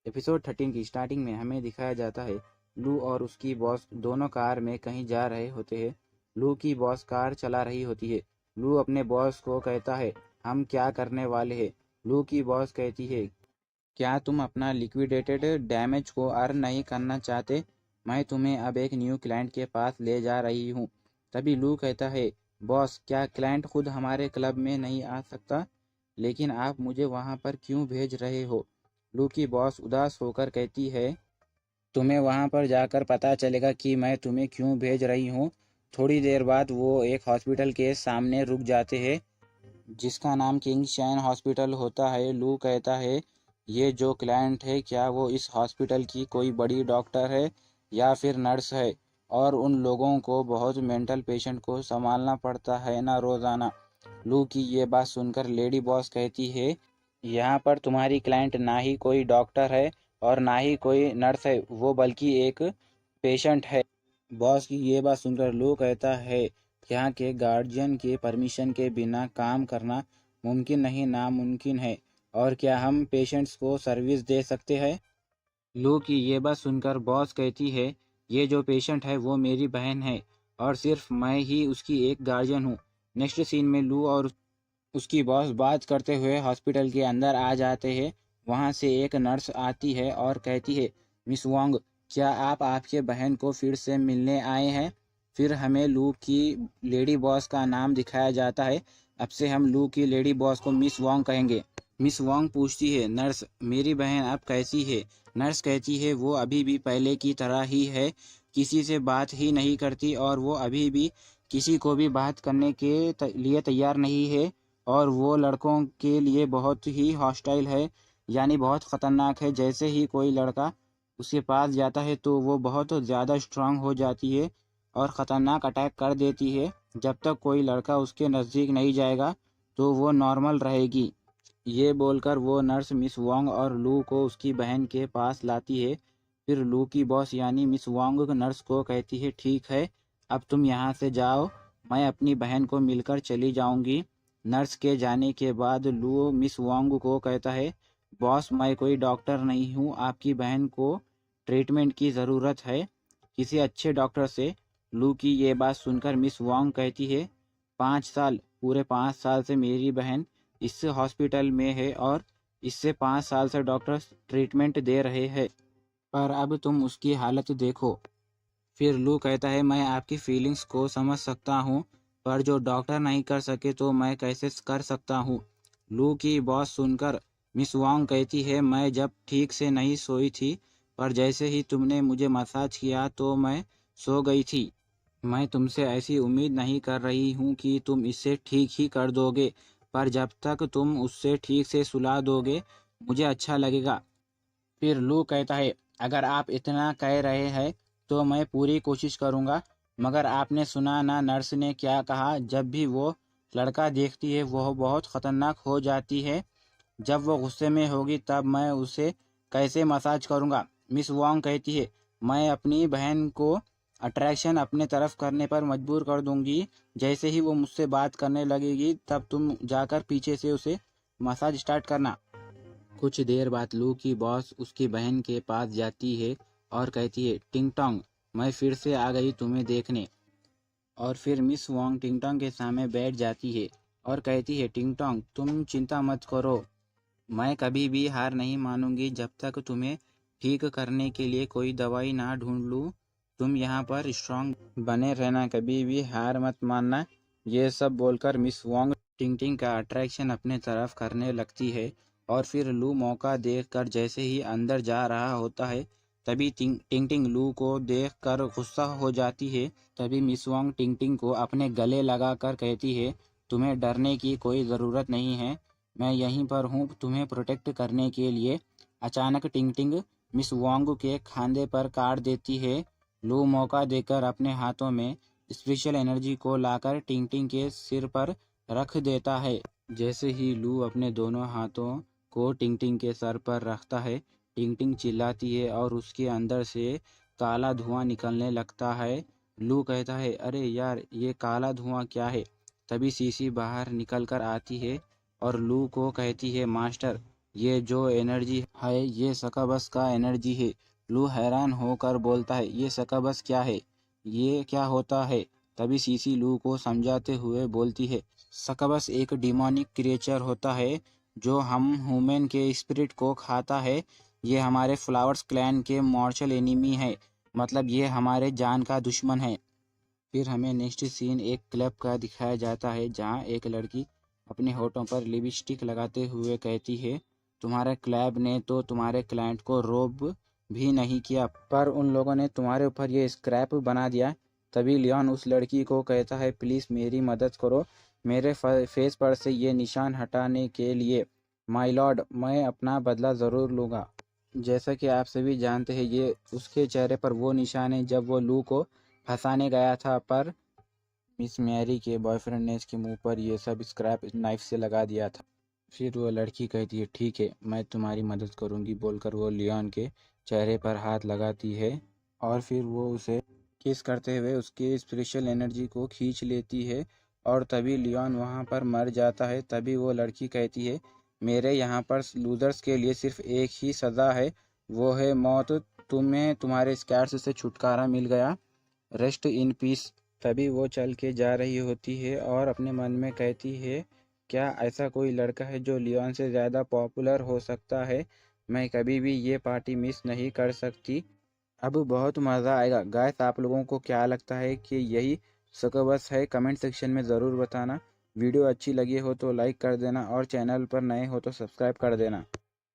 Episode 13 की starting में हमें दिखाया जाता है लू और उसकी बॉस दोनों कार में कहीं जा रहे होते हैं। लू की बॉस कार चला रही होती है। लू अपने बॉस को कहता है, हम क्या करने वाले हैं। लू की बॉस कहती है, क्या तुम अपना लिक्विडेटेड डैमेज को अर्न नहीं करना चाहते? मैं तुम्हें अब एक न्यू क्लाइंट के पास ले जा रही हूँ। तभी लू कहता है, बॉस क्या क्लाइंट खुद हमारे क्लब में नहीं आ सकता? लेकिन आप मुझे वहाँ पर क्यों भेज रहे हो? लू की बॉस उदास होकर कहती है, तुम्हें वहाँ पर जाकर पता चलेगा कि मैं तुम्हें क्यों भेज रही हूँ। थोड़ी देर बाद वो एक हॉस्पिटल के सामने रुक जाते हैं जिसका नाम किंग शैन हॉस्पिटल होता है। लू कहता है, ये जो क्लाइंट है क्या वो इस हॉस्पिटल की कोई बड़ी डॉक्टर है या फिर नर्स है? और उन लोगों को बहुत मेंटल पेशेंट को संभालना पड़ता है ना रोज़ाना। लू की ये बात सुनकर लेडी बॉस कहती है, यहाँ पर तुम्हारी क्लाइंट ना ही कोई डॉक्टर है और ना ही कोई नर्स है, वो बल्कि एक पेशेंट है। बॉस की ये बात सुनकर लू कहता है, यहाँ के गार्जियन के परमिशन के बिना काम करना मुमकिन नहीं नामुमकिन है। और क्या हम पेशेंट्स को सर्विस दे सकते हैं? लू की ये बात सुनकर बॉस कहती है, ये जो पेशेंट है वो मेरी बहन है और सिर्फ मैं ही उसकी एक गार्जियन हूँ। नेक्स्ट सीन में लू और उसकी बॉस बात करते हुए हॉस्पिटल के अंदर आ जाते हैं। वहाँ से एक नर्स आती है और कहती है, मिस वांग, क्या आप आपके बहन को फिर से मिलने आए हैं? फिर हमें लू की लेडी बॉस का नाम दिखाया जाता है। अब से हम लू की लेडी बॉस को मिस वांग कहेंगे। मिस वांग पूछती है, नर्स मेरी बहन अब कैसी है? नर्स कहती है, वो अभी भी पहले की तरह ही है, किसी से बात ही नहीं करती और वो अभी भी किसी को भी बात करने के लिए तैयार नहीं है और वो लड़कों के लिए बहुत ही हॉस्टाइल है, यानी बहुत ख़तरनाक है। जैसे ही कोई लड़का उसके पास जाता है तो वो बहुत ज़्यादा स्ट्रांग हो जाती है और ख़तरनाक अटैक कर देती है। जब तक कोई लड़का उसके नज़दीक नहीं जाएगा तो वो नॉर्मल रहेगी। ये बोलकर वो नर्स मिस वांग और लू को उसकी बहन के पास लाती है। फिर लू की बॉस यानी मिस वांग नर्स को कहती है, ठीक है अब तुम यहाँ से जाओ, मैं अपनी बहन को मिलकर चली जाऊँगी। नर्स के जाने के बाद लू मिस वांग को कहता है, बॉस मैं कोई डॉक्टर नहीं हूँ, आपकी बहन को ट्रीटमेंट की ज़रूरत है, किसी अच्छे डॉक्टर से। लू की ये बात सुनकर मिस वांग कहती है, 5 साल, पूरे 5 साल से मेरी बहन इस हॉस्पिटल में है और इससे 5 साल से डॉक्टर ट्रीटमेंट दे रहे हैं, पर अब तुम उसकी हालत देखो। फिर लू कहता है, मैं आपकी फीलिंग्स को समझ सकता हूँ, पर जो डॉक्टर नहीं कर सके तो मैं कैसे कर सकता हूँ। लू की बात सुनकर मिस वांग कहती है, मैं जब ठीक से नहीं सोई थी, पर जैसे ही तुमने मुझे मसाज किया तो मैं सो गई थी। मैं तुमसे ऐसी उम्मीद नहीं कर रही हूँ कि तुम इसे ठीक ही कर दोगे, पर जब तक तुम उससे ठीक से सुला दोगे मुझे अच्छा लगेगा। फिर लू कहता है, अगर आप इतना कह रहे हैं तो मैं पूरी कोशिश करूँगा। मगर आपने सुना ना नर्स ने क्या कहा, जब भी वो लड़का देखती है वह बहुत ख़तरनाक हो जाती है। जब वो गुस्से में होगी तब मैं उसे कैसे मसाज करूँगा? मिस वांग कहती है, मैं अपनी बहन को अट्रैक्शन अपने तरफ करने पर मजबूर कर दूंगी। जैसे ही वो मुझसे बात करने लगेगी तब तुम जाकर पीछे से उसे मसाज स्टार्ट करना। कुछ देर बाद लू की बॉस उसकी बहन के पास जाती है और कहती है, टिंग टोंग, मैं फिर से आ गई तुम्हें देखने। और फिर मिस वांग टिंग टोंग के सामने बैठ जाती है और कहती है, टिंग टोंग तुम चिंता मत करो, मैं कभी भी हार नहीं मानूंगी जब तक तुम्हें ठीक करने के लिए कोई दवाई ना ढूंढ लूँ। तुम यहाँ पर स्ट्रांग बने रहना, कभी भी हार मत मानना। ये सब बोलकर मिस वांग टिंग टिंग का अट्रैक्शन अपने तरफ करने लगती है। और फिर लू मौका देखकर जैसे ही अंदर जा रहा होता है तभी टिंग टिंग टिंग लू को देखकर गुस्सा हो जाती है। तभी मिस वांग टिंग टिंग को अपने गले लगाकर कहती है, तुम्हें डरने की कोई ज़रूरत नहीं है, मैं यहीं पर हूँ तुम्हें प्रोटेक्ट करने के लिए। अचानक टिंग टिंग मिस वांग के खांधे पर काट देती है। लू मौका देकर अपने हाथों में स्पेशल एनर्जी को लाकर टिंग टिंग के सिर पर रख देता है। जैसे ही लू अपने दोनों हाथों को टिंग टिंग के सर पर रखता है, टिंग टिंग चिल्लाती है और उसके अंदर से काला धुआं निकलने लगता है। लू कहता है, अरे यार ये काला धुआं क्या है? तभी सीसी बाहर निकल कर आती है और लू को कहती है, मास्टर ये जो एनर्जी है ये सकबस का एनर्जी है। लू हैरान होकर बोलता है, ये सकबस क्या है, ये क्या होता है? तभी सीसी लू को समझाते हुए बोलती है, सकबस एक डिमोनिक क्रिएचर होता है जो हम ह्यूमन के स्पिरिट को खाता है। ये हमारे फ्लावर्स क्लैन के मॉर्शल एनिमी है, मतलब ये हमारे जान का दुश्मन है। फिर हमें नेक्स्ट सीन एक क्लब का दिखाया जाता है जहां एक लड़की अपने होठों पर लिपस्टिक लगाते हुए कहती है, तुम्हारे क्लब ने तो तुम्हारे क्लाइंट को रोब भी नहीं किया, पर उन लोगों ने तुम्हारे ऊपर ये स्क्रैप बना दिया। तभी लियोन उस लड़की को कहता है, प्लीज़ मेरी मदद करो मेरे फेस पर से ये निशान हटाने के लिए। माय लॉर्ड, मैं अपना बदला ज़रूर लूँगा। जैसा कि आप सभी जानते हैं, ये उसके चेहरे पर वो निशान है जब वो लू को फंसाने गया था, पर मिस मैरी के बॉयफ्रेंड ने इसके मुंह पर ये सब स्क्रैप नाइफ से लगा दिया था। फिर वो लड़की कहती है, ठीक है मैं तुम्हारी मदद करूंगी बोलकर वो लियोन के चेहरे पर हाथ लगाती है और फिर वो उसे किस करते हुए उसकी स्पिरिचुअल एनर्जी को खींच लेती है और तभी लियोन वहाँ पर मर जाता है। तभी वो लड़की कहती है, मेरे यहाँ पर लूजर्स के लिए सिर्फ एक ही सज़ा है, वो है मौत। तुम्हें तुम्हारे स्कैर्स से छुटकारा मिल गया, रेस्ट इन पीस। तभी वो चल के जा रही होती है और अपने मन में कहती है, क्या ऐसा कोई लड़का है जो लियोन से ज़्यादा पॉपुलर हो सकता है? मैं कभी भी ये पार्टी मिस नहीं कर सकती। अब बहुत मज़ा आएगा। गाइस, आप लोगों को क्या लगता है कि यही सकबस है? कमेंट सेक्शन में ज़रूर बताना। वीडियो अच्छी लगी हो तो लाइक कर देना और चैनल पर नए हो तो सब्सक्राइब कर देना।